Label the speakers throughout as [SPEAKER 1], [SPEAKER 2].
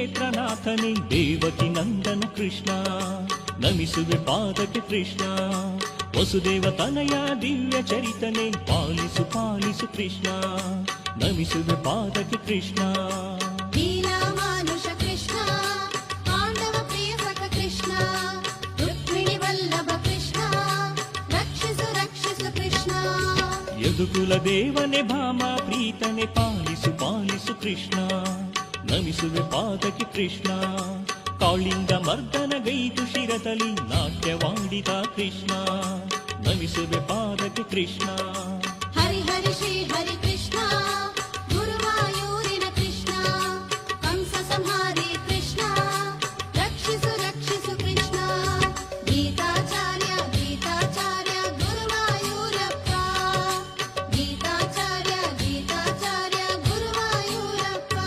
[SPEAKER 1] ಕ್ಷೇತ್ರನಾಥನೇ ದೇವಕಿ ನಂದನ ಕೃಷ್ಣ ನಮಿಸುವೆ ಪಾದಕ್ಕೆ ಕೃಷ್ಣ ವಸುದೇವ ತನಯ ದಿವ್ಯ ಚರಿತನೆ ಪಾಲಿಸು ಪಾಲಿಸು ಕೃಷ್ಣ ನಮಿಸುವೆ ಪಾದಕ್ಕೆ ಕೃಷ್ಣ
[SPEAKER 2] ಲೀಲಾಮಾನುಷ ಕೃಷ್ಣ ಪಾಂಡವ ಪ್ರಿಯ ಸಖ ಕೃಷ್ಣ ರುಕ್ಮಿಣಿ ವಲ್ಲಭ ಕೃಷ್ಣ ರಕ್ಷಿಸು ರಕ್ಷಿಸು ಕೃಷ್ಣ
[SPEAKER 1] ಯದುಕುಲ ದೇವನೇ ಭಾಮ ಪ್ರೀತನೆ ಪಾಲಿಸು ಪಾಲಿಸು ಕೃಷ್ಣ ನಮಿಸುವೆ ಪಾದಕ್ಕೆ ಕೃಷ್ಣ ಕಾಳಿಂಗ ಮರ್ದನ ಗೈದು ಶಿರದಲ್ಲಿ ನಾಟ್ಯವಾಡಿದ ಕೃಷ್ಣ ನಮಿಸುವೆ ಪಾದಕ್ಕೆ ಕೃಷ್ಣ
[SPEAKER 2] ಹರಿ ಹರಿ ಶ್ರೀ ಹರಿ ಕೃಷ್ಣ ಗುರುವಾಯೂರಿನ ಕೃಷ್ಣ ಕಂಸ ಸಂಹಾರಿ ಕೃಷ್ಣ ರಕ್ಷಿಸು ರಕ್ಷಿಸು ಕೃಷ್ಣ ಗೀತಾಚಾರ್ಯ ಗೀತಾಚಾರ್ಯ ಗುರುವಾಯೂರಪ್ಪ ಗೀತಾಚಾರ್ಯ ಗೀತಾಚಾರ್ಯ ಗುರುವಾಯೂರಪ್ಪ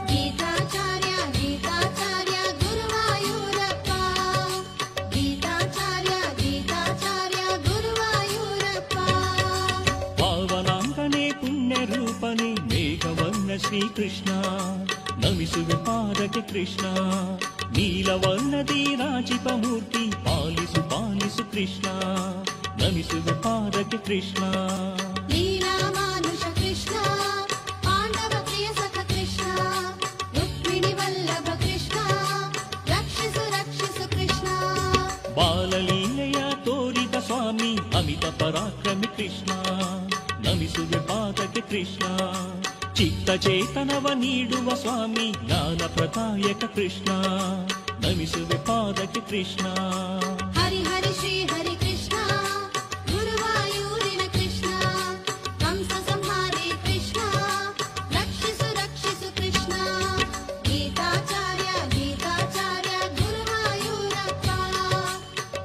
[SPEAKER 2] ಗೀತಾಚಾರ್ಯ ಗೀತಾಚಾರ್ಯ ಗುರುವಾಯೂರಪ್ಪ ಗೀತಾಚಾರ್ಯ ಗೀತಾಚಾರ್ಯ ಗುರುವಾಯೂರಪ್ಪ
[SPEAKER 1] ಪಾವನಾಂಗನೇ ಪುಣ್ಯ ರೂಪನೇ ಮೇಘವರ್ಣ ಶ್ರೀಕೃಷ್ಣ ನಮಿಸುವೆ ಪಾದಕ್ಕೆ ಕೃಷ್ಣ ನೀಲವರ್ಣದಿ ರಾಜಿಪ ಮೂರ್ತಿ ಪಾಲಿಸು ಪಾಲಿಸು ಕೃಷ್ಣ ನಮಿಸುವೆ ಪಾದಕ್ಕೆ ಕೃಷ್ಣ
[SPEAKER 2] ಲೀಲಾಮಾನುಷ ಕೃಷ್ಣ ಪಾಂಡವ ಪ್ರಿಯ ಸಖ ಕೃಷ್ಣ ರುಕ್ಮಿಣಿ ವಲ್ಲಭ ಕೃಷ್ಣ ರಕ್ಷಿಸು ರಕ್ಷಿಸು ಕೃಷ್ಣ
[SPEAKER 1] ಬಾಲಲೀಲೆಯ ತೋರಿದ ಸ್ವಾಮಿ ಅಮಿತ ಪರಾಕ್ರಮಿ ಕೃಷ್ಣ ನಮಿಸುವೆ ಪಾದಕ್ಕೆ ಕೃಷ್ಣ ಚಿತ್ತ ಚೇತನವ ನೀಡುವ ಸ್ವಾಮಿ ಜ್ಞಾನ ಪ್ರದಾಯಕ ಕೃಷ್ಣ ನಮಿಸುವೆ ಪಾದಕ್ಕೆ ಕೃಷ್ಣ
[SPEAKER 2] ಹರಿ ಹರಿ ಶ್ರೀ ಹರಿ ಕೃಷ್ಣ ಗುರುವಾಯೂರಿನ ಕೃಷ್ಣ ಕಂಸ ಸಂಹಾರಿ ಕೃಷ್ಣ ರಕ್ಷಿಸು ರಕ್ಷಿಸು ಕೃಷ್ಣ ಗೀತಾಚಾರ್ಯ ಗೀತಾಚಾರ್ಯ ಗುರುವಾಯೂರಪ್ಪ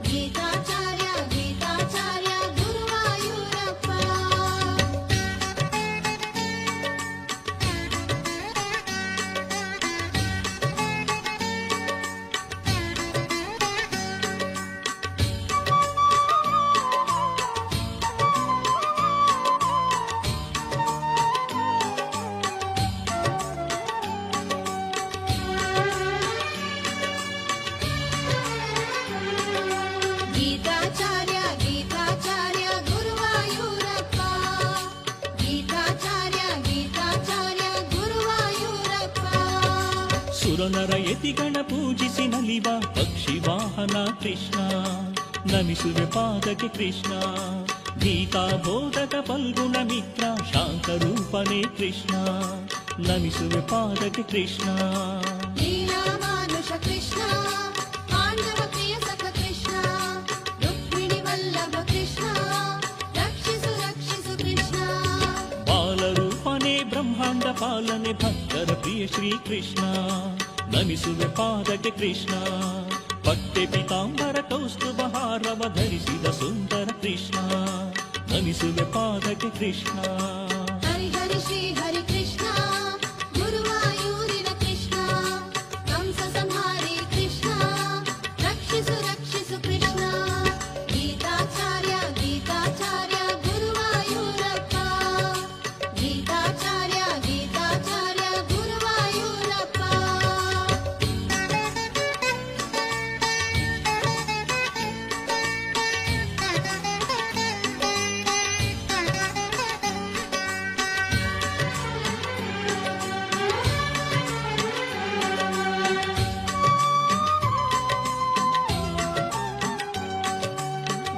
[SPEAKER 2] ಗೀತಾಚಾರ್ಯ ಗೀತಾಚಾರ್ಯ ಗುರುವಾಯೂರಪ್ಪ ಗೀತಾಚಾರ್ಯ ಗೀತಾಚಾರ್ಯ ಗುರುವಾಯೂರಪ್ಪ ಗೀತಾಚಾರ್ಯ ಗೀತಾಚಾರ್ಯ ಗುರುವಾಯೂರಪ್ಪ
[SPEAKER 1] ಸುರನರ ಯತಿಗಣ ಪೂಜಿಸಿ ನಲಿವ ಪಕ್ಷಿ ವಾಹನ ಕೃಷ್ಣ ನಮಿಸುವೆ ಪಾದಕ್ಕೆ ಕೃಷ್ಣ ಗೀತಾ ಬೋಧಕ ಫಲ್ಗುಣ ಮಿತ್ರ ಶಾಂತರೂಪನೇ ಕೃಷ್ಣ ನಮಿಸುವೆ ಪಾದಕ್ಕೆ ಕೃಷ್ಣ
[SPEAKER 2] ಲೀಲಾಮಾನುಷ ಕೃಷ್ಣ ಪಾಂಡವ ಪ್ರಿಯ ಸಖ ಕೃಷ್ಣ ರುಕ್ಮಿಣಿ ವಲ್ಲಭ ಕೃಷ್ಣ ರಕ್ಷಿಸು ರಕ್ಷಿಸು ಕೃಷ್ಣ
[SPEAKER 1] ಬಾಲರೂಪನೇ ಬ್ರಹ್ಮಾಂಡ ಪಾಲನೆ ಭಕ್ತರ ಪ್ರಿಯ ಶ್ರೀಕೃಷ್ಣ ನಮಿಸುವೆ ಪಾದಕ್ಕೆ ಕೃಷ್ಣ ಪಟ್ಟೆ ಪೀತಾಂಬರ ಕೌಸ್ತುಭ ಹಾರವ ಧರಿಸಿದ ಸುಂದರ ಕೃಷ್ಣ ನಮಿಸುವೆ ಪಾದಕ್ಕೆ ಕೃಷ್ಣ
[SPEAKER 2] ಹರಿ ಹರಿ ಶ್ರೀ ಹರಿ ಕೃಷ್ಣ ಗುರುವಾಯೂರಿನ ಕೃಷ್ಣ ಕಂಸ ಸಂಹಾರಿ ಕೃಷ್ಣ ರಕ್ಷಿಸು ರಕ್ಷಿಸು ಕೃಷ್ಣ ಗೀತಾಚಾರ್ಯ ಗೀತಾಚಾರ್ಯ ಗುರುವಾಯೂರಪ್ಪ ಗೀತಾಚಾರ್ಯ ಗೀತಾಚಾರ್ಯ ಗುರುವಾಯೂರಪ್ಪ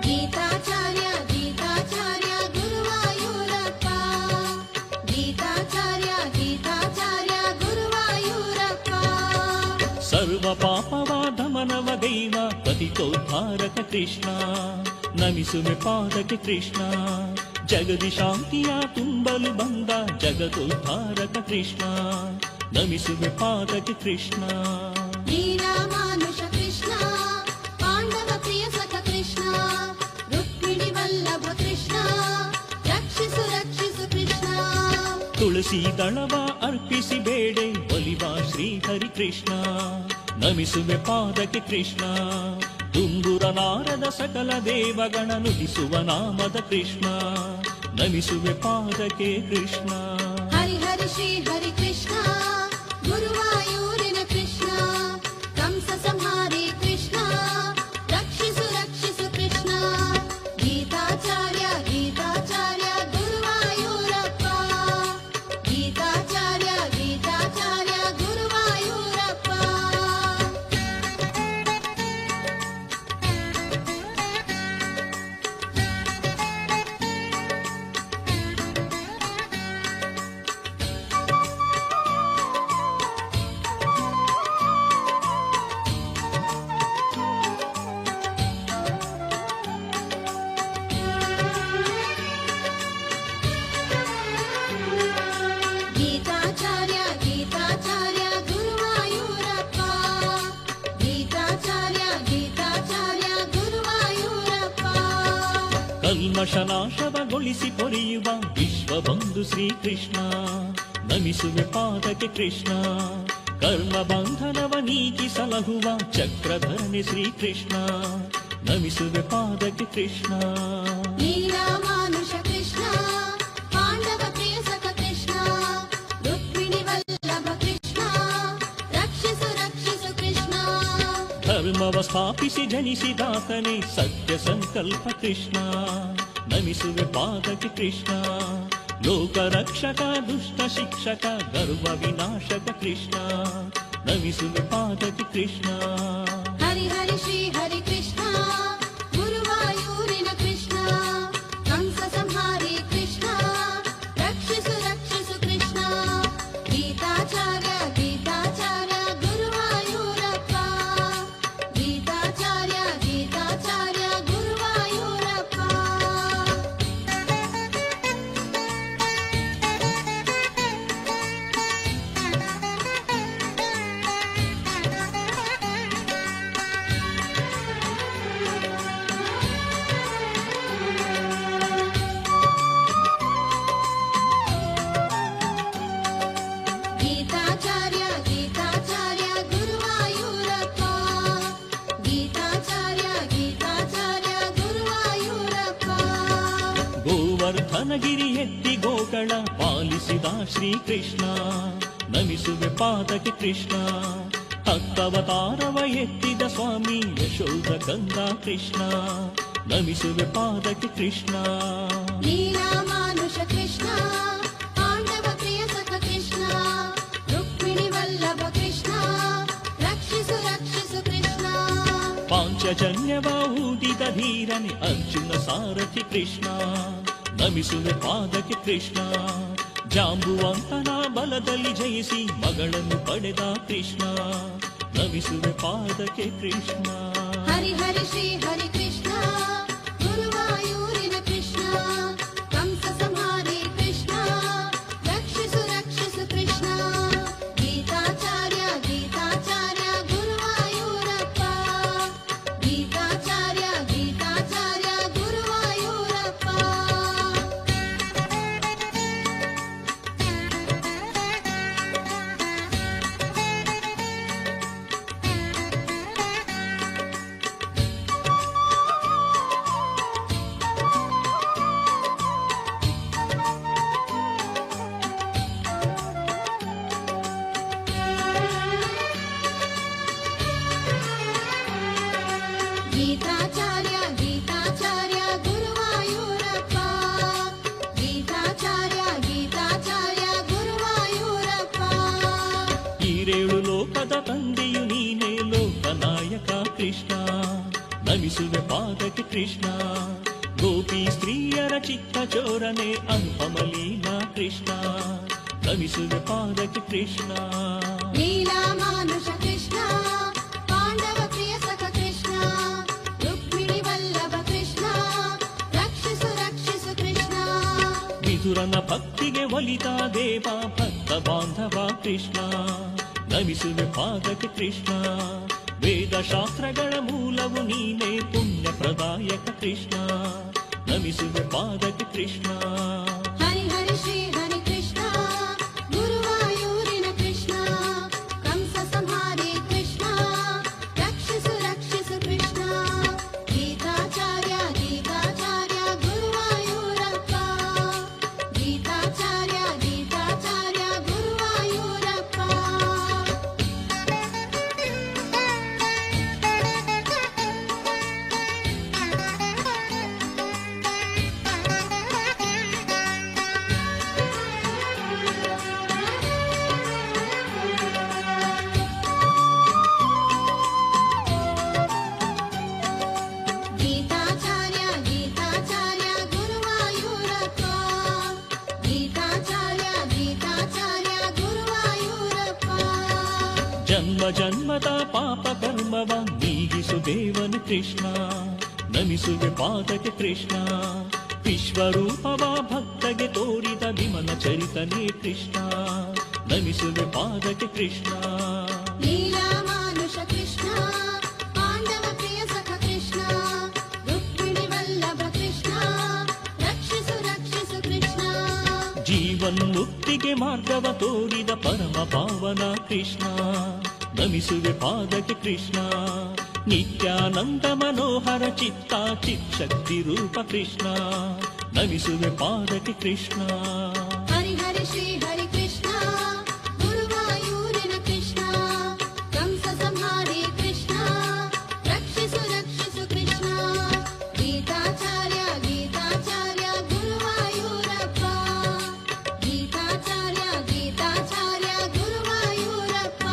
[SPEAKER 2] ಗೀತಾಚಾರ್ಯ ಗೀತಾಚಾರ್ಯ ಗುರುವಾಯೂರಪ್ಪ ಗೀತಾಚಾರ್ಯ ಗೀತಾಚಾರ್ಯ ಗುರುವಾಯೂರಪ್ಪ
[SPEAKER 1] ಸರ್ವ ಪಾಪವ ದಮನವ ದೈವ ಪತಿತೋದ್ಧಾರಕ ಕೃಷ್ಣ ನಮಿಸುವೆ ಪಾದಕ್ಕೆ ಕೃಷ್ಣ ಜಗದಿ ಶಾಂತಿಯ ತುಂಬಲು ಬಂದ ಜಗದೋದ್ಧಾರಕ ಕೃಷ್ಣ ನಮಿಸುವೆ ಪಾದಕ್ಕೆ ಕೃಷ್ಣ
[SPEAKER 2] ಲೀಲಾಮಾನುಷ ಕೃಷ್ಣ ಪಾಂಡವ ಪ್ರಿಯ ಸಖ ಕೃಷ್ಣ ರುಕ್ಮಿಣಿ ವಲ್ಲಭ ಕೃಷ್ಣ ರಕ್ಷಿಸು ರಕ್ಷಿಸು
[SPEAKER 1] ಕೃಷ್ಣ ನಮಿಸುವೆ ಪಾದಕ್ಕೆ ಕೃಷ್ಣ ತುಂಬುರ ನಾರದ ಸಕಲ ದೇವಗಣ ನುಡಿಸುವ ನಾಮದ ಕೃಷ್ಣ ನಮಿಸುವೆ ಪಾದಕ್ಕೆ ಕೃಷ್ಣ
[SPEAKER 2] ಹರಿ ಹರಿ ಶ್ರೀ ಹರಿ ಕೃಷ್ಣ ಗುರುವಾಯೂರಿನ ಕೃಷ್ಣ ಕಂಸ ಸಂಹಾರಿ ಕೃಷ್ಣ ರಕ್ಷಿಸು ರಕ್ಷಿಸು ಕೃಷ್ಣ ಗೀತಾಚಾರ್ಯ ಗೀತಾಚಾರ್ಯ ಗುರುವಾಯೂರಪ್ಪ ಗೀತಾಚಾರ್ಯ ಗೀತಾಚಾರ್ಯ ಗುರುವಾಯೂರಪ್ಪ ಗೀತಾಚಾರ್ಯ ಗೀತಾಚಾರ್ಯ ಗುರುವಾಯೂರಪ್ಪ ಗೀತಾಚಾರ್ಯ ಗೀತಾಚಾರ್ಯ ಗುರುವಾಯೂರಪ್ಪ
[SPEAKER 1] ಕಲ್ಮಶನಾಶವಗೊಳಿಸಿ ಪೊರೆಯುವ ವಿಶ್ವಬಂಧು ಶ್ರೀಕೃಷ್ಣ ನಮಿಸುವೆ ಪಾದಕ್ಕೆ ಕೃಷ್ಣ ಕರ್ಮ ಬಂಧನವ ನೀಗಿ ಸಲಹುವ ಚಕ್ರಧರನೆ ಶ್ರೀಕೃಷ್ಣ ನಮಿಸುವೆ ಪಾದಕ್ಕೆ ಕೃಷ್ಣ
[SPEAKER 2] ನೀಲಮಾನುಷ ಕೃಷ್ಣ ಪಾಂಡವ ಪ್ರಿಯ ಸಖ ಕೃಷ್ಣ ರುಕ್ಮಿಣಿ ವಲ್ಲಭ ಕೃಷ್ಣ ರಕ್ಷಿಸು ರಕ್ಷಿಸು ಕೃಷ್ಣ
[SPEAKER 1] ಧರ್ಮವ ಸ್ಥಾಪಿಸಿ ಜನಿಸಿದಾತನೇ ಸತ್ಯ ಸಂಕಲ್ಪ ಕೃಷ್ಣ ನಮಿಸುವೆ ಪಾದಕ್ಕೆ ಕೃಷ್ಣ ಲೋಕ ರಕ್ಷಕ ದುಷ್ಟ ಶಿಕ್ಷಕ ಗರ್ವ ವಿನಾಶಕ ಕೃಷ್ಣ ನಮಿಸುವೆ ಪಾದಕ್ಕೆ ಕೃಷ್ಣ
[SPEAKER 2] ಹರಿ ಹರಿ ಶ್ರೀ ಹರಿ ಕೃಷ್ಣ ಗುರುವಾಯೂರಿನ ಕೃಷ್ಣ ಕಂಸ ಸಂಹಾರಿ ಕೃಷ್ಣ ರಕ್ಷಿಸು ರಕ್ಷಿಸು ಕೃಷ್ಣ ಗೀತಾಚಾರ್ಯ ಗೀತಾಚಾರ್ಯ ಗುರುವಾಯೂರಪ್ಪ ಗೀತಾಚಾರ್ಯ ಗೀತಾಚಾರ್ಯ ಗುರುವಾಯೂರಪ್ಪ ಗೀತಾಚಾರ್ಯ ಗೀತಾಚಾರ್ಯ ಗುರುವಾಯೂರಪ್ಪ ಗೀತಾಚಾರ್ಯ ಗೀತಾಚಾರ್ಯ ಗುರುವಾಯೂರಪ್ಪ
[SPEAKER 1] ಗೋವರ್ಧನಗಿರಿ ಎತ್ತಿ ಗೋಗಳ ಪಾಲಿಸಿದ ಶ್ರೀಕೃಷ್ಣ ನಮಿಸುವೆ ಪಾದಕ್ಕೆ ಕೃಷ್ಣ ಹತ್ತವತಾರವ ಎತ್ತಿದ ಸ್ವಾಮಿ ಯಶೋಧ ಗಂಧ ಕೃಷ್ಣ ನಮಿಸುವೆ ಪಾದಕ್ಕೆ ಕೃಷ್ಣ
[SPEAKER 2] ನೀಲಮಾನುಷ ಕೃಷ್ಣ ಪಾಂಡವ ಪ್ರಿಯ ಸಖ ಕೃಷ್ಣ ರುಕ್ಮಿಣಿ ವಲ್ಲಭ ಕೃಷ್ಣ ರಕ್ಷಿಸು ರಕ್ಷಿಸು ಕೃಷ್ಣ
[SPEAKER 1] ಪಾಂಚಜನ್ಯವ ಊದಿದ ಧೀರನೆ ಅರ್ಜುನ ಸಾರಥಿ ಕೃಷ್ಣ ನಮಿಸುವೆ ಪಾದಕ್ಕೆ ಕೃಷ್ಣ ಜಾಂಬುವಂತನ ಬಲದಲ್ಲಿ ಜಯಿಸಿ ಮಗಳನ್ನು ಪಡೆದ ಕೃಷ್ಣ ನಮಿಸುವೆ ಪಾದಕ್ಕೆ ಕೃಷ್ಣ
[SPEAKER 2] ಹರಿ ಹರಿ ಶ್ರೀ ಹರಿ ಕೃಷ್ಣ ಗುರುವಾಯೂರಿನ ಕೃಷ್ಣ ಕಂಸ ಸಂಹಾರಿ ಕೃಷ್ಣ ರಕ್ಷಿಸು ರಕ್ಷಿಸು ಕೃಷ್ಣ ಗೀತಾಚಾರ್ಯ ಗೀತಾಚಾರ್ಯ ಗುರುವಾಯೂರಪ್ಪ ಗೀತಾಚಾರ್ಯ ಗೀತಾಚಾರ್ಯ ಗುರುವಾಯೂರಪ್ಪ ಗೀತಾಚಾರ್ಯ ಗೀತಾಚಾರ್ಯ ಗುರುವಾಯೂರಪ್ಪ ಗೀತಾಚಾರ್ಯ ಗೀತಾಚಾರ್ಯ ಗುರುವಾಯೂರಪ್ಪ
[SPEAKER 1] ಈರೇಳು ಲೋಕದ ತಂದೆಯು ನೀನೇ ಲೋಕನಾಯಕ ಕೃಷ್ಣ ನಮಿಸುವೆ ಪಾದಕ್ಕೆ ಕೃಷ್ಣ ಗೋಪಿ ಸ್ತ್ರೀಯರ ಚಿತ್ತ ಚೋರನೆ ಅನುಪಮಲೀನಾ ಕೃಷ್ಣ ನಮಿಸುವೆ ಪಾದಕ್ಕೆ ಕೃಷ್ಣ
[SPEAKER 2] ನೀಲಮಾನುಷ ಕೃಷ್ಣ ಪಾಂಡವ ಪ್ರಿಯ ಸಖ ಕೃಷ್ಣ ರುಕ್ಮಿಣಿ ವಲ್ಲಭ ಕೃಷ್ಣ ರಕ್ಷಿಸು ರಕ್ಷಿಸು ಕೃಷ್ಣ
[SPEAKER 1] ವಿದುರನ ಭಕ್ತಿಗೆ ಒಲಿದ ದೇವ ಭಕ್ತ ಬಾಂಧವ ಕೃಷ್ಣ ನಮಿಸುವೆ ಪಾದಕ್ಕೆ ಕೃಷ್ಣ ವೇದ ಶಾಸ್ತ್ರಗಳ ಮೂಲವು ನೀನೇ ಪುಣ್ಯ ಪ್ರದಾಯಕ ಕೃಷ್ಣ ನಮಿಸುವೆ ಪಾದಕ್ಕೆ ಕೃಷ್ಣ
[SPEAKER 2] ಹರಿ ಹರಿ ಶ್ರೀ ಹರಿ ಕೃಷ್ಣ ಗುರುವಾಯೂರಿನ ಕೃಷ್ಣ ಕಂಸ ಸಂಹಾರಿ
[SPEAKER 1] ಪಾಪ ಕರ್ಮವ ನೀಗಿಸು ದೇವನು ಕೃಷ್ಣ ನಮಿಸುವೆ ಪಾದಕ್ಕೆ ಕೃಷ್ಣ ವಿಶ್ವರೂಪವ ಭಕ್ತಗೆ ತೋರಿದ ವಿಮಲ ಚರಿತನೇ ಕೃಷ್ಣ ನಮಿಸುವೆ ಪಾದಕ್ಕೆ ಕೃಷ್ಣ
[SPEAKER 2] ಲೀಲಾ ಮಾನುಷ ಕೃಷ್ಣ ಪಾಂಡವ ಪ್ರಿಯ ಸಖ ಕೃಷ್ಣ ರುಕ್ಮಿಣಿ ವಲ್ಲಭ ಕೃಷ್ಣ ರಕ್ಷಿಸು ರಕ್ಷಿಸು ಕೃಷ್ಣ
[SPEAKER 1] ಜೀವನ್ಮುಕ್ತಿಗೆ ಮಾರ್ಗವ ತೋರಿದ ಪರಮ ಪಾವನ ಕೃಷ್ಣ ನಮಿಸುವೆ ಪಾದಕ್ಕೆ ಕೃಷ್ಣ ನಿತ್ಯಾನಂದ ಮನೋಹರ ಚಿತ್ತ ಚಿತ್ಶಕ್ತಿ ರೂಪ ಕೃಷ್ಣ ನಮಿಸುವೆ ಪಾದಕ್ಕೆ ಕೃಷ್ಣ
[SPEAKER 2] ಹರಿ ಹರಿ ಶ್ರೀ ಹರಿ ಕೃಷ್ಣ ಗುರುವಾಯೂರಿನ ಕೃಷ್ಣ ಕಂಸ ಸಂಹಾರಿ ಕೃಷ್ಣ ರಕ್ಷಿಸು ರಕ್ಷಿಸು ಕೃಷ್ಣ ಗೀತಾಚಾರ್ಯ ಗೀತಾಚಾರ್ಯ ಗುರುವಾಯೂರಪ್ಪ ಗೀತಾಚಾರ್ಯ ಗೀತಾಚಾರ್ಯ ಗುರುವಾಯೂರಪ್ಪ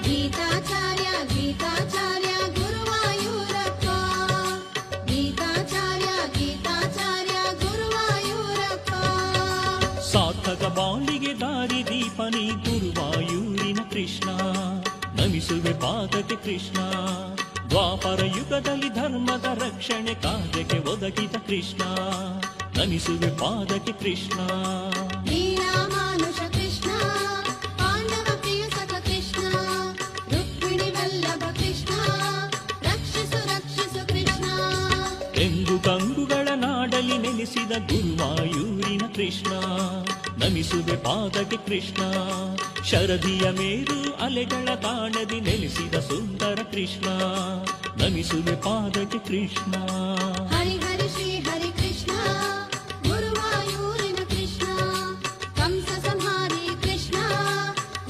[SPEAKER 2] ಗೀತಾಚಾರ್ಯ ಗೀತಾಚಾರ್ಯ ಗುರುವಾಯೂರಪ್ಪ ಗೀತಾಚಾರ್ಯ ಗೀತಾಚಾರ್ಯ ಗುರುವಾಯೂರಪ್ಪ
[SPEAKER 1] ಸಾರ್ಥಕ ಬಾಳಿಗೆ ದಾರಿ ದೀಪನಿ ಗುರುವಾಯೂರಿನ ಕೃಷ್ಣ ನಮಿಸುವೆ ಪಾದಕ್ಕೆ ಕೃಷ್ಣ ದ್ವಾಪರ ಯುಗದಲ್ಲಿ ಧರ್ಮದ ರಕ್ಷಣೆ ಕಾರ್ಯಕ್ಕೆ ಒದಗಿದ ಕೃಷ್ಣ ನಮಿಸುವೆ ಪಾದಕ್ಕೆ ಕೃಷ್ಣ
[SPEAKER 2] ಲೀಲಾ ಮಾನುಷ ಕೃಷ್ಣ ಪಾಂಡವ ಪ್ರಿಯ ಸಖ ಕೃಷ್ಣ ರುಕ್ಮಿಣಿ ವಲ್ಲಭ ಕೃಷ್ಣ ರಕ್ಷಿಸು ರಕ್ಷಿಸು ಕೃಷ್ಣ
[SPEAKER 1] ಎಂಗು ಕಂಗುಗಳ ನಾಡಲಿ ನೆಲೆಸಿದ ಗುರುವಾಯೂರಿನ ಕೃಷ್ಣ ನಮಿಸುವೆ ಪಾದಕ್ಕೆ ಕೃಷ್ಣ ಶರದಿಯ ಮೇರು ಅಲೆಗಳ ತಾಣದಿ ನೆಲೆಸಿದ ಸುಂದರ ಕೃಷ್ಣ ನಮಿಸುವೆ ಪಾದಕ್ಕೆ ಕೃಷ್ಣ
[SPEAKER 2] ಹರಿ ಹರಿ ಶ್ರೀ ಹರಿ ಕೃಷ್ಣ ಗುರುವಾಯೂರಿನ ಕೃಷ್ಣ ಕಂಸ ಸಂಹಾರಿ ಕೃಷ್ಣ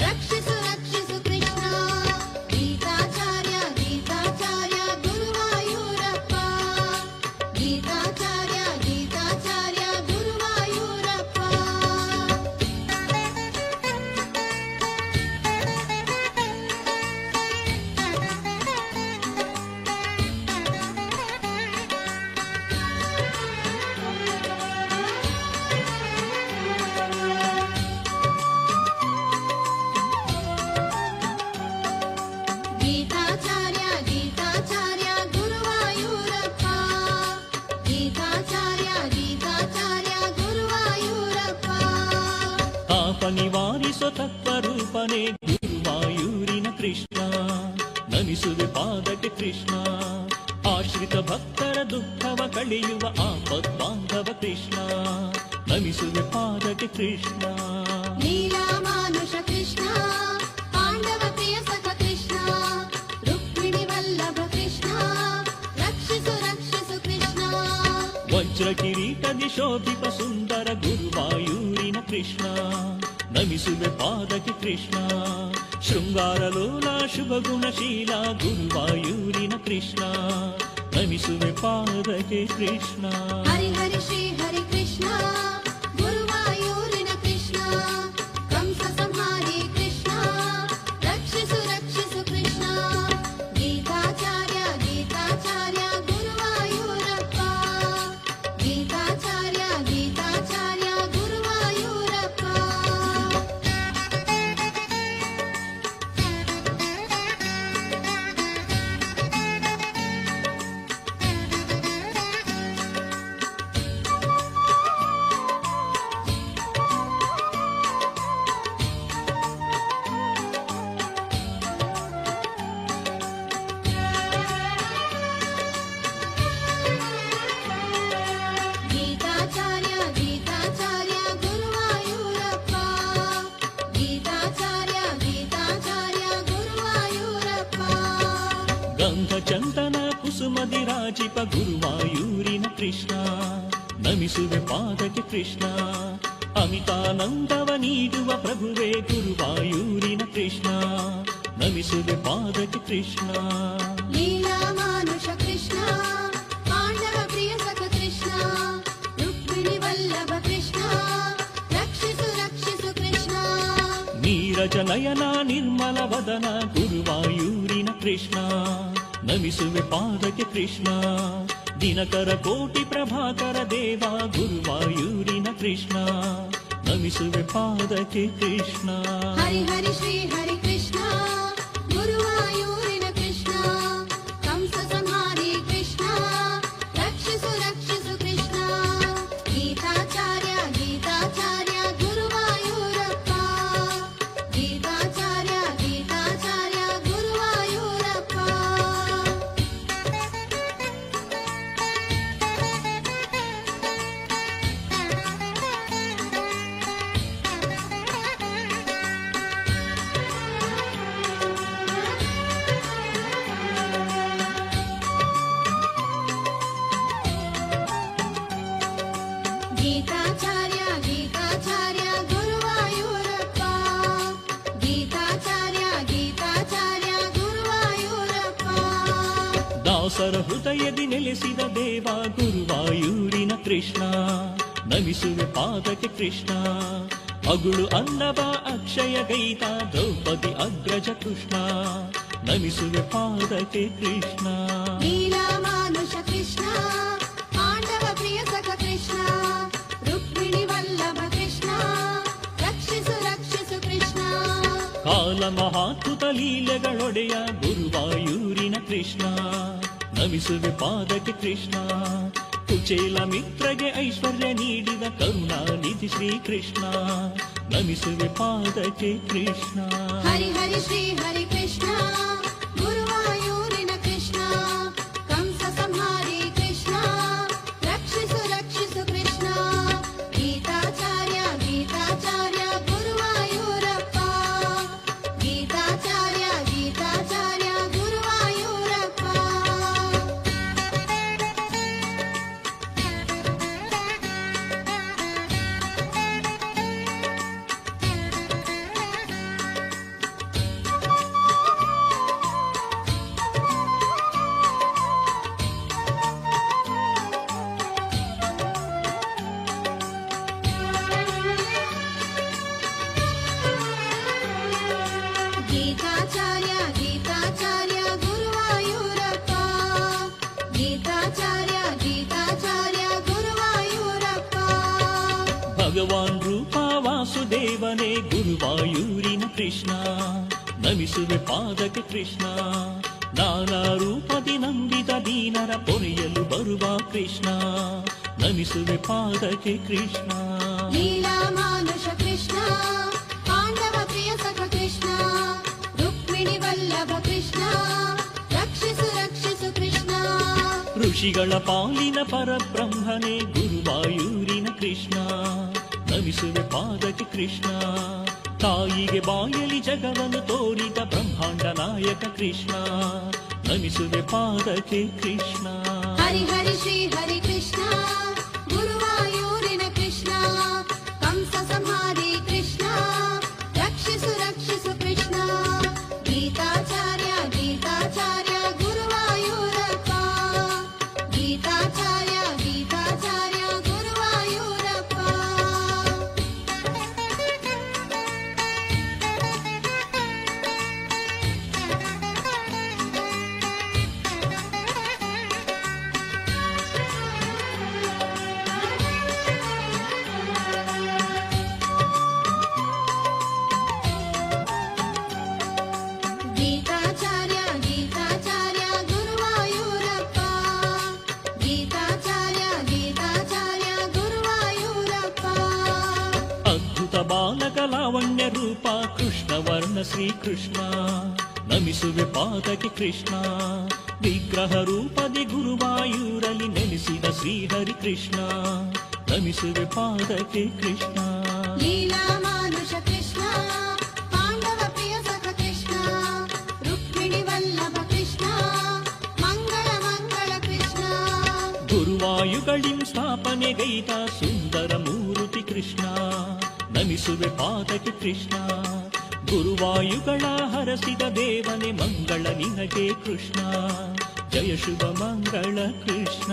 [SPEAKER 2] ರಕ್ಷಿಸು ರಕ್ಷಿಸು ಕೃಷ್ಣ ಗೀತಾಚಾರ್ಯ ಗೀತಾಚಾರ್ಯ ಗುರುವಾಯೂರಪ್ಪ ಗೀತಾಚಾರ್ಯ ಗೀತಾಚಾರ್ಯ ಗುರುವಾಯೂರಪ್ಪ ಗೀತಾಚಾರ್ಯ ಗೀತಾಚಾರ್ಯ ಗುರುವಾಯೂರಪ್ಪ ಗೀತಾಚಾರ್ಯ ಗೀತಾಚಾರ್ಯ ಗುರುವಾಯೂರಪ್ಪ
[SPEAKER 1] ತಾಪ ನಿವಾರಿಸೋ ತತ್ವರೂಪನೇ ಗುರುವಾಯೂರಿನ ಕೃಷ್ಣ ನಮಿಸುವೆ ಪಾದಕ್ಕೆ ಕೃಷ್ಣ ಆಶ್ರಿತ ಭಕ್ತರ ದುಃಖವ ಕಳೆಯುವ ಆಪದ್ ಬಾಂಧವ ಕೃಷ್ಣ ನಮಿಸುವೆ ಪಾದಕ್ಕೆ ಕೃಷ್ಣ
[SPEAKER 2] ಲೀಲಾ ಮಾನುಷ ಕೃಷ್ಣ ಪಾಂಡವ ಪ್ರಿಯ ಸಖ ಕೃಷ್ಣ ರುಕ್ಮಿಣಿ ವಲ್ಲಭ ಕೃಷ್ಣ ರಕ್ಷಿಸು ರಕ್ಷಿಸು ಕೃಷ್ಣ
[SPEAKER 1] ವಜ್ರ ಕಿರೀಟದಿ ಶೋಭಿಪ ಸುಂದರ ಗುರುವಾಯೂರಿನ ಕೃಷ್ಣ ನಮಿಸುವೆ ಪಾದಕ್ಕೆ ಕೃಷ್ಣ ಶೃಂಗಾರ ಲೋಲ ಶುಭ ಗುಣಶೀಲ ಗುರುವಾಯೂರಿನ ಕೃಷ್ಣ ನಮಿಸುವೆ ಪಾದಕ್ಕೆ ಕೃಷ್ಣ
[SPEAKER 2] ಹರಿ ಹರಿ ಶ್ರೀ ಹರಿ ಕೃಷ್ಣ ಗುರುವಾಯೂರಿನ ಕೃಷ್ಣ ಕಂಸ ಸಂಹಾರಿ ಕೃಷ್ಣ ರಕ್ಷಿಸು ರಕ್ಷಿಸು ಕೃಷ್ಣ ಗೀತಾಚಾರ್ಯ ಗೀತಾಚಾರ್ಯ ಗುರುವಾಯೂರಪ್ಪ ಗೀತಾಚಾರ್ಯ ಗೀತಾಚಾರ್ಯ ಗುರುವಾಯೂರಪ್ಪ ಗೀತಾಚಾರ್ಯ ಗೀತಾಚಾರ್ಯ ಗುರುವಾಯೂರಪ್ಪ ಗೀತಾಚಾರ್ಯ ಗೀತಾಚಾರ್ಯ ಗುರುವಾಯೂರಪ್ಪ
[SPEAKER 1] ಗಂಧ ಚಂದನ ಕುಸುಮದಿ ರಾಜಿಪ ಗುರುವಾಯೂರಿನ ಕೃಷ್ಣ ನಮಿಸುವೆ ಪಾದಕ್ಕೆ ಕೃಷ್ಣ ಅಮಿತಾನಂದವ ನೀಡುವ ಪ್ರಭುವೇ ಗುರುವಾಯೂರಿನ ಕೃಷ್ಣ ನಮಿಸುವೆ ಪಾದಕ್ಕೆ ಕೃಷ್ಣ
[SPEAKER 2] ಲೀಲಾ ಮಾನುಷ ಕೃಷ್ಣ ಪಾಂಡವ ಪ್ರಿಯ
[SPEAKER 1] ನೀರಜ ನಯನ ನಿರ್ಮಲ ವದನ ಗುರುವಾಯೂರಿನ ಕೃಷ್ಣ ನಮಿಸುವೆ ಪಾದಕ್ಕೆ ಕೃಷ್ಣ ದಿನಕರ ಕೋಟಿ ಪ್ರಭಾಕರ ದೇವ ಗುರುವಾಯೂರಿನ ಕೃಷ್ಣ ನಮಿಸುವೆ ಪಾದಕ್ಕೆ ಕೃಷ್ಣ
[SPEAKER 2] ಹರಿ ಹರಿ ಶ್ರೀ ಹರಿ ಕೃಷ್ಣ ಗುರುವಾಯೂರಿನ ಕೃಷ್ಣ ಕಂಸ ಸಂಹಾರಿ ಕೃಷ್ಣ ರಕ್ಷಿಸು ರಕ್ಷಿಸು ಕೃಷ್ಣ ಗೀತಾಚಾರ್ಯ ಗೀತಾಚಾರ್ಯ ಗುರುವಾಯೂರಪ್ಪ ಗೀತಾಚಾರ್ಯ ಗೀತಾಚಾರ್ಯ ಗುರುವಾಯೂರಪ್ಪ ಗೀತಾಚಾರ್ಯ ಗೀತಾಚಾರ್ಯ ಗುರುವಾಯೂರಪ್ಪ ಗೀತಾಚಾರ್ಯ ಗೀತಾಚಾರ್ಯ ಗುರುವಾಯೂರಪ್ಪ
[SPEAKER 1] ದಾಸರ ಹೃದಯದಿ ನೆಲೆಸಿದ ದೇವ ಗುರುವಾಯೂರಿನ ಕೃಷ್ಣ ನಮಿಸುವೆ ಪಾದಕ್ಕೆ ಕೃಷ್ಣ ಅಗುಳು ಅನ್ನವ ಅಕ್ಷಯ ಗೈತ ದ್ರೌಪದಿ ಅಗ್ರಜ ಕೃಷ್ಣ ನಮಿಸುವೆ ಪಾದಕ್ಕೆ ಕೃಷ್ಣ
[SPEAKER 2] ಲೀಲಾ ಮಾನುಷ ಕೃಷ್ಣ ಪಾಂಡವ ಪ್ರಿಯ ಸಖ ಕೃಷ್ಣ ರುಕ್ಮಿಣಿ ವಲ್ಲಭ ಕೃಷ್ಣ ರಕ್ಷಿಸು ರಕ್ಷಿಸು ಕೃಷ್ಣ
[SPEAKER 1] ಕಾಲ ಮಹಾತ್ಮುತ ಲೀಲೆಗಳೊಡೆಯ ಗುರುವಾಯೂರಿನ ಕೃಷ್ಣ ನಮಿಸುವೆ ಪಾದಕ್ಕೆ ಕೃಷ್ಣ ಕುಚೇಲ ಮಿತ್ರಗೆ ಐಶ್ವರ್ಯ ನೀಡಿದ ಕರುಣಾನಿಧಿ ಶ್ರೀಕೃಷ್ಣ ನಮಿಸುವೆ ಪಾದಕ್ಕೆ ಕೃಷ್ಣ
[SPEAKER 2] ಹರಿ ಹರಿ ಶ್ರೀ ಹರಿ ಕೃಷ್ಣ ಗುರುವಾಯೂರಿನ ಕೃಷ್ಣ ಕಂಸ ಸಂಹಾರಿ ಕೃಷ್ಣ ರಕ್ಷಿಸು ರಕ್ಷಿಸು ಕೃಷ್ಣ ಗೀತಾಚಾರ್ಯ ಗೀತಾಚಾರ್ಯ ಗುರುವಾಯೂರಪ್ಪ ಗೀತಾಚಾರ್ಯ ಗೀತಾಚಾರ್ಯ ಗುರುವಾಯೂರಪ್ಪ ಗೀತಾಚಾರ್ಯ ಗೀತಾಚಾರ್ಯ ಗುರುವಾಯೂರಪ್ಪ ಗೀತಾಚಾರ್ಯ ಗೀತಾಚಾರ್ಯ ಗುರುವಾಯೂರಪ್ಪ
[SPEAKER 1] ಭಗವಾನ್ ರೂಪ ವಾಸುದೇವನೇ ಗುರುವಾಯೂರಿನ ಕೃಷ್ಣ ನಮಿಸುವೆ ಪಾದಕ್ಕೆ ಕೃಷ್ಣ ನಾನಾ ರೂಪದಿ ನಂಬಿದ ದೀನರ ಪೊರೆಯಲು ಬರುವ ಕೃಷ್ಣ ನಮಿಸುವೆ ಪಾದಕ್ಕೆ ಕೃಷ್ಣ
[SPEAKER 2] ಲೀಲಾ ಮಾನುಷ ಕೃಷ್ಣ ಪಾಂಡವ ಪ್ರಿಯ ಸಖ ಕೃಷ್ಣ ರುಕ್ಮಿಣಿ ವಲ್ಲಭ ಕೃಷ್ಣ ರಕ್ಷಿಸು ರಕ್ಷಿಸು ಕೃಷ್ಣ
[SPEAKER 1] ಋಷಿಗಳ ಪಾಲಿನ ಪರಬ್ರಹ್ಮನೇ ಗುರುವಾಯೂರಿನ ಕೃಷ್ಣ ನಮಿಸುವೆ ಪಾದಕ್ಕೆ ಕೃಷ್ಣ ತಾಯಿಗೆ ಬಾಯಲಿ ಜಗವನ್ನು ತೋರಿದ ಬ್ರಹ್ಮಾಂಡ ನಾಯಕ ಕೃಷ್ಣ ನಮಿಸುವೆ ಪಾದಕ್ಕೆ ಕೃಷ್ಣ
[SPEAKER 2] ಹರಿ ಹರಿ ಶ್ರೀ ಹರಿ ಕೃಷ್ಣ ಗುರುವಾಯೂರಿನ ಕೃಷ್ಣ ಕಂಸ ಸಂಹಾರಿ ಕೃಷ್ಣ ರಕ್ಷಿಸು ರಕ್ಷಿಸು ಕೃಷ್ಣ ಗೀತಾಚಾರ್ಯ ಗೀತಾಚಾರ್ಯ ಗುರುವಾಯೂರಪ್ಪ ಗೀತಾಚಾರ್ಯ ಗೀತಾಚಾರ್ಯ ಗುರುವಾಯೂರಪ್ಪ ಗೀತಾಚಾರ್ಯ ಗೀತಾಚಾರ್ಯ ಗುರುವಾಯೂರಪ್ಪ ಗೀತಾಚಾರ್ಯ ಗೀತಾಚಾರ್ಯ ಗುರುವಾಯೂರಪ್ಪ
[SPEAKER 1] ಅದ್ಭುತ ಬಾಲಕ ಲಾವಣ್ಯ ರೂಪ ಕೃಷ್ಣ ವರ್ಣ ಶ್ರೀಕೃಷ್ಣ ನಮಿಸುವೆ ಪಾದಕ್ಕೆ ಕೃಷ್ಣ ವಿಗ್ರಹ ರೂಪದಿ ಗುರುವಾಯೂರಲಿ ನೆಲೆಸಿದ ಶ್ರೀಹರಿ ಕೃಷ್ಣ ನಮಿಸುವೆ ಪಾದಕ್ಕೆ ಕೃಷ್ಣ
[SPEAKER 2] ಲೀಲಾ ಮಾನುಷ ಕೃಷ್ಣ ಪಾಂಡವ ಪ್ರಿಯ ಸಖ ಕೃಷ್ಣ ರುಕ್ಮಿಣಿ ವಲ್ಲಭ ಕೃಷ್ಣ ಮಂಗಳ ಮಂಗಳ ಕೃಷ್ಣ
[SPEAKER 1] ಗುರುವಾಯುಗಳಿಂ ಸ್ಥಾಪನೆಗೈದ ಸುಂದರ ಮೂರುತಿ ಕೃಷ್ಣ ನಮಿಸುವೆ ಪಾದಕ್ಕೆ ಕೃಷ್ಣ ಗುರುವಾಯುಗಳ ಹರಸಿದ ದೇವನೇ ಮಂಗಳ ನಿನಗೆ ಕೃಷ್ಣ ಜಯ ಶುಭ ಮಂಗಳ ಕೃಷ್ಣ